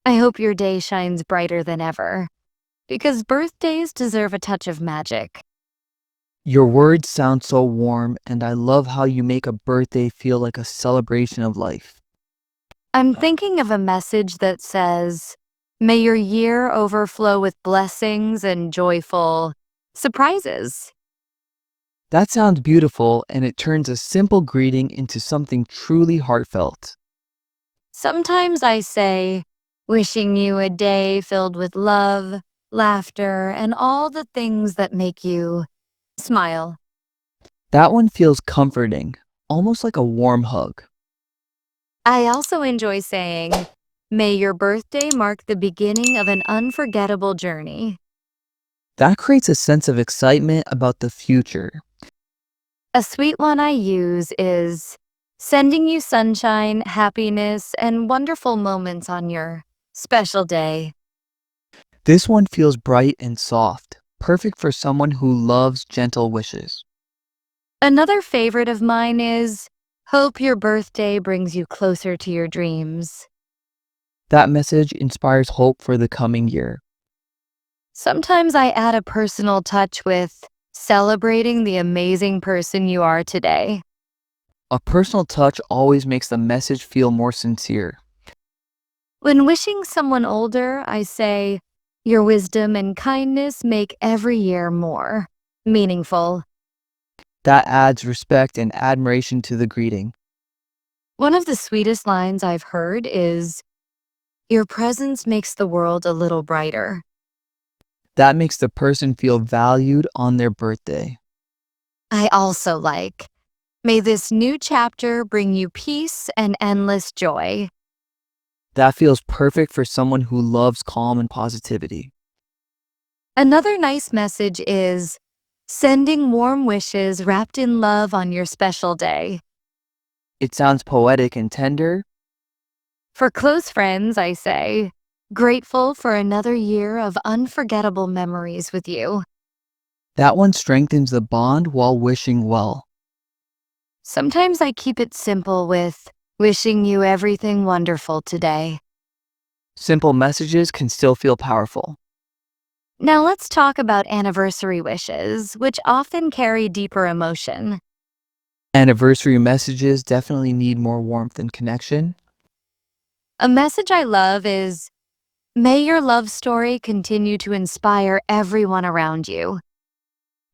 I hope your day shines brighter than ever, because birthdays deserve a touch of magic. Your words sound so warm, and I love how you make a birthday feel like a celebration of life. I'm thinking of a message that says, may your year overflow with blessings and joyful surprises. That sounds beautiful, and it turns a simple greeting into something truly heartfelt. Sometimes I say, wishing you a day filled with love, laughter, and all the things that make you smile. That one feels comforting, almost like a warm hug. I also enjoy saying, may your birthday mark the beginning of an unforgettable journey. That creates a sense of excitement about the future. A sweet one I use is sending you sunshine, happiness, and wonderful moments on your special day. This one feels bright and soft, perfect for someone who loves gentle wishes. Another favorite of mine is hope your birthday brings you closer to your dreams. That message inspires hope for the coming year. Sometimes I add a personal touch with celebrating the amazing person you are today. A personal touch always makes the message feel more sincere. When wishing someone older, I say, your wisdom and kindness make every year more meaningful. That adds respect and admiration to the greeting. One of the sweetest lines I've heard is, your presence makes the world a little brighter. That makes the person feel valued on their birthday. I also like, may this new chapter bring you peace and endless joy. That feels perfect for someone who loves calm and positivity. Another nice message is sending warm wishes wrapped in love on your special day. It sounds poetic and tender. For close friends, I say, grateful for another year of unforgettable memories with you. That one strengthens the bond while wishing well. Sometimes I keep it simple with wishing you everything wonderful today. Simple messages can still feel powerful. Now let's talk about anniversary wishes, which often carry deeper emotion. Anniversary messages definitely need more warmth and connection. A message I love is, may your love story continue to inspire everyone around you.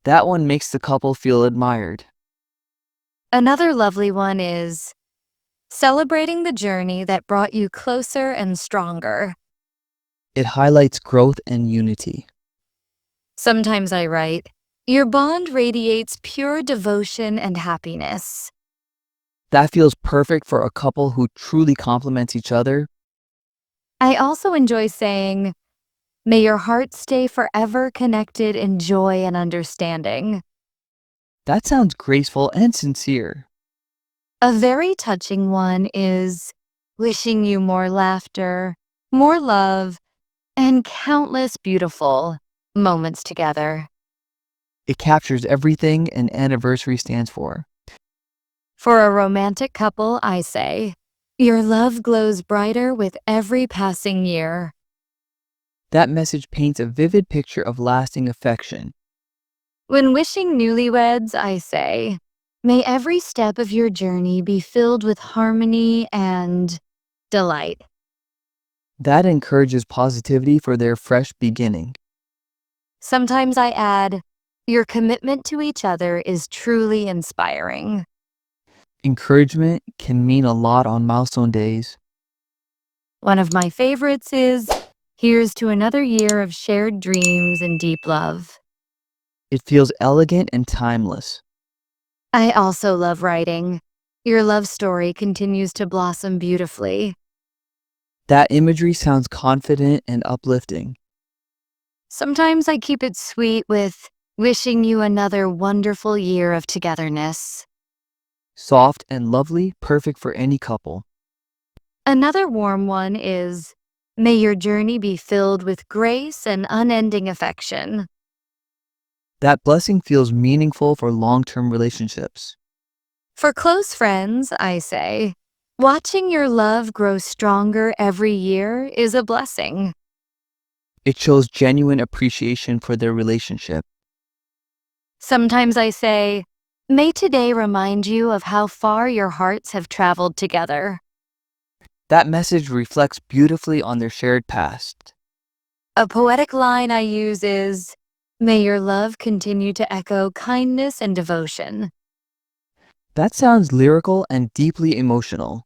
That one makes the couple feel admired. Another lovely one is, celebrating the journey that brought you closer and stronger. It highlights growth and unity. Sometimes I write, your bond radiates pure devotion and happiness. That feels perfect for a couple who truly complement each other. I also enjoy saying, may your heart stay forever connected in joy and understanding. That sounds graceful and sincere. A very touching one is wishing you more laughter, more love, and countless beautiful moments together. It captures everything an anniversary stands for. For a romantic couple, I say, your love glows brighter with every passing year. That message paints a vivid picture of lasting affection. When wishing newlyweds, I say, may every step of your journey be filled with harmony and delight. That encourages positivity for their fresh beginning. Sometimes I add, your commitment to each other is truly inspiring. Encouragement can mean a lot on milestone days. One of my favorites is, here's to another year of shared dreams and deep love. It feels elegant and timeless. I also love writing. Your love story continues to blossom beautifully. That imagery sounds confident and uplifting. Sometimes I keep it sweet with wishing you another wonderful year of togetherness. Soft and lovely, perfect for any couple. Another warm one is, may your journey be filled with grace and unending affection. That blessing feels meaningful for long-term relationships. For close friends, I say, Watching your love grow stronger every year is a blessing. It shows genuine appreciation for their relationship. Sometimes I say, may today remind you of how far your hearts have traveled together. That message reflects beautifully on their shared past. A poetic line I use is, may your love continue to echo kindness and devotion. That sounds lyrical and deeply emotional.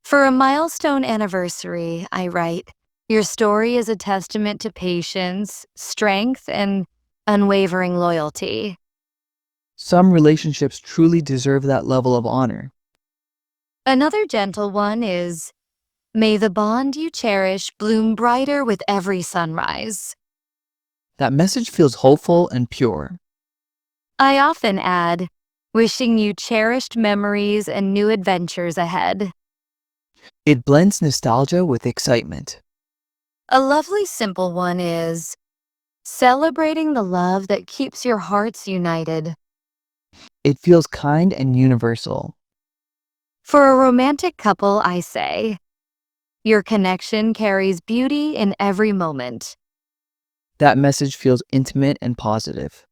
For a milestone anniversary, I write, your story is a testament to patience, strength, and unwavering loyalty. Some relationships truly deserve that level of honor. Another gentle one is, may the bond you cherish bloom brighter with every sunrise. That message feels hopeful and pure. I often add, wishing you cherished memories and new adventures ahead. It blends nostalgia with excitement. A lovely simple one is, celebrating the love that keeps your hearts united. It feels kind and universal. For a romantic couple, I say, your connection carries beauty in every moment. That message feels intimate and positive.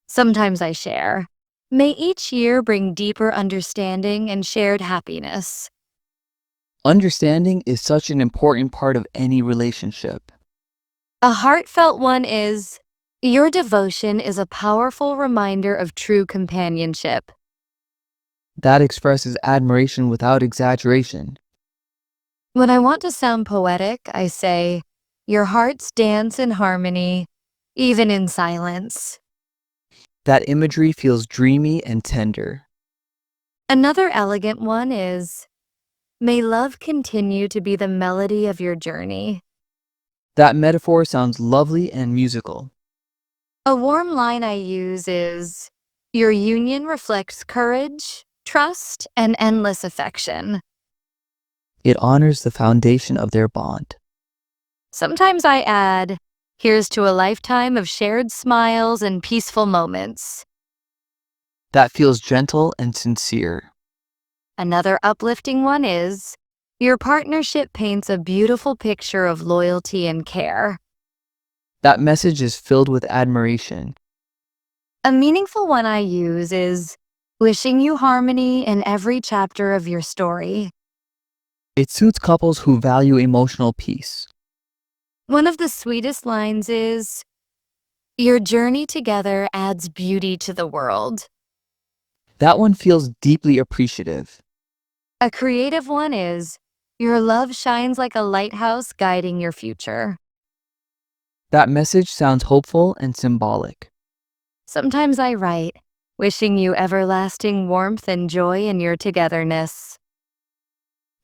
Sometimes I share, may each year bring deeper understanding and shared happiness. Understanding is such an important part of any relationship. A heartfelt one is, your devotion is a powerful reminder of true companionship. That expresses admiration without exaggeration. When I want to sound poetic, I say, your hearts dance in harmony, even in silence. That imagery feels dreamy and tender. Another elegant one is, may love continue to be the melody of your journey. That metaphor sounds lovely and musical. A warm line I use is, your union reflects courage, trust, and endless affection. It honors the foundation of their bond. Sometimes I add, here's to a lifetime of shared smiles and peaceful moments. That feels gentle and sincere. Another uplifting one is, your partnership paints a beautiful picture of loyalty and care. That message is filled with admiration. A meaningful one I use is, wishing you harmony in every chapter of your story. It suits couples who value emotional peace. One of the sweetest lines is, your journey together adds beauty to the world. That one feels deeply appreciative. A creative one is, your love shines like a lighthouse guiding your future. That message sounds hopeful and symbolic. Sometimes I write, wishing you everlasting warmth and joy in your togetherness.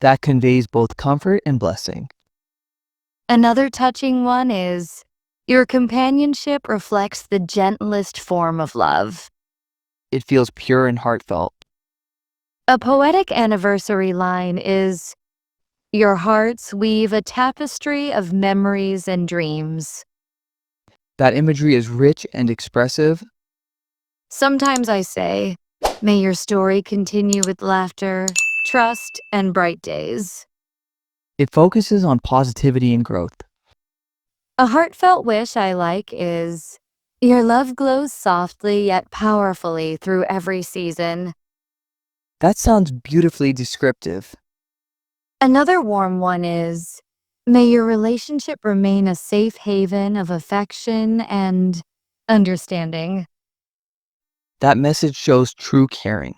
That conveys both comfort and blessing. Another touching one is, your companionship reflects the gentlest form of love. It feels pure and heartfelt. A poetic anniversary line is, your hearts weave a tapestry of memories and dreams. That imagery is rich and expressive. Sometimes I say, may your story continue with laughter, trust, and bright days. It focuses on positivity and growth. A heartfelt wish I like is, your love glows softly yet powerfully through every season. That sounds beautifully descriptive. Another warm one is, may your relationship remain a safe haven of affection and understanding. That message shows true caring.